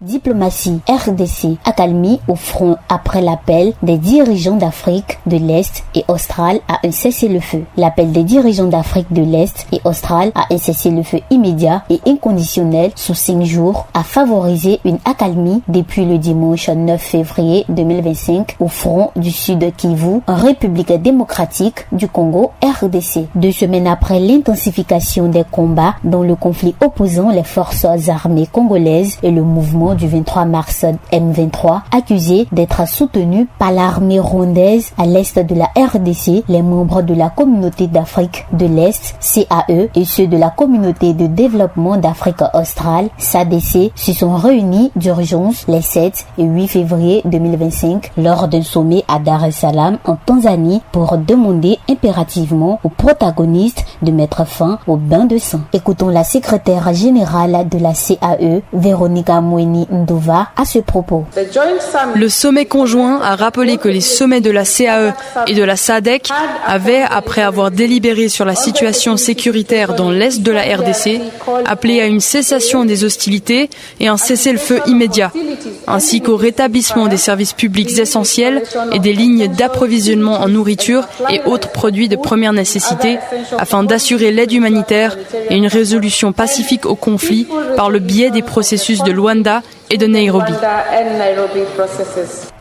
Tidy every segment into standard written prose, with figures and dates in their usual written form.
Diplomatie RDC, accalmie au front après l'appel des dirigeants d'Afrique de l'Est et australe à un cessez-le-feu. L'appel des dirigeants d'Afrique de l'Est et australe à un cessez-le-feu immédiat et inconditionnel sous 5 jours a favorisé une accalmie depuis le dimanche 9 février 2025 au front du Sud Kivu, en République démocratique du Congo RDC. 2 semaines après l'intensification des combats dans le conflit opposant les forces armées congolaises et le mouvement du 23 mars M23, accusés d'être soutenus par l'armée rwandaise à l'est de la RDC, les membres de la communauté d'Afrique de l'Est, CAE, et ceux de la communauté de développement d'Afrique australe, SADC, se sont réunis d'urgence les 7 et 8 février 2025 lors d'un sommet à Dar es Salaam en Tanzanie pour demander impérativement aux protagonistes de mettre fin au bain de sang. Écoutons la secrétaire générale de la CAE, Véronica Ndova, à ce propos. Le sommet conjoint a rappelé que les sommets de la CAE et de la SADC avaient, après avoir délibéré sur la situation sécuritaire dans l'est de la RDC, appelé à une cessation des hostilités et un cessez-le-feu immédiat, ainsi qu'au rétablissement des services publics essentiels et des lignes d'approvisionnement en nourriture et autres produits de première nécessité, afin d'assurer l'aide humanitaire et une résolution pacifique au conflit par le biais des processus de Luanda et de Nairobi.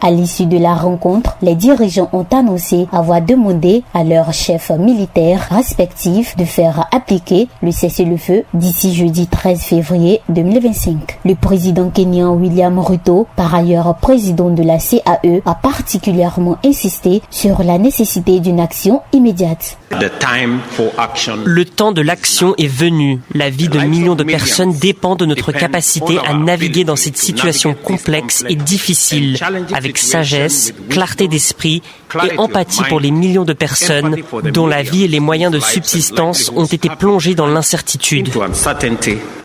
À l'issue de la rencontre, les dirigeants ont annoncé avoir demandé à leurs chefs militaires respectifs de faire appliquer le cessez-le-feu d'ici jeudi 13 février 2025. Le président kenyan William Ruto, par ailleurs président de la CAE, a particulièrement insisté sur la nécessité d'une action immédiate. Le temps de l'action est venu. La vie de millions de personnes dépend de notre capacité à naviguer dans cette situation complexe et difficile, avec sagesse, clarté d'esprit et empathie pour les millions de personnes dont la vie et les moyens de subsistance ont été plongés dans l'incertitude.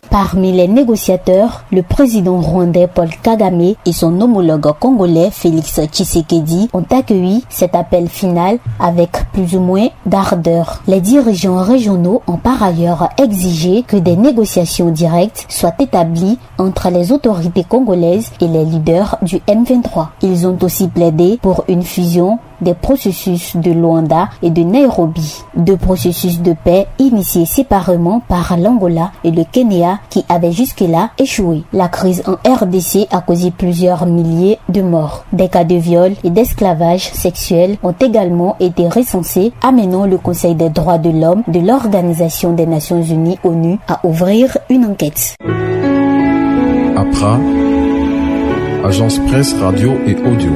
Parmi les négociateurs, le président rwandais Paul Kagame et son homologue congolais Félix Tshisekedi ont accueilli cet appel final avec plus ou moins d'ardeur. Les dirigeants régionaux ont par ailleurs exigé que des négociations directes soient établies entre les autorités congolaises et les leaders du M23. Ils ont aussi plaidé pour une fusion des processus de Luanda et de Nairobi, 2 processus de paix initiés séparément par l'Angola et le Kenya qui avaient jusque-là échoué. La crise en RDC a causé plusieurs milliers de morts. Des cas de viol et d'esclavage sexuel ont également été recensés, amenant le Conseil des droits de l'homme de l'Organisation des Nations Unies ONU à ouvrir une enquête. APRA, Agence Presse Radio et Audio.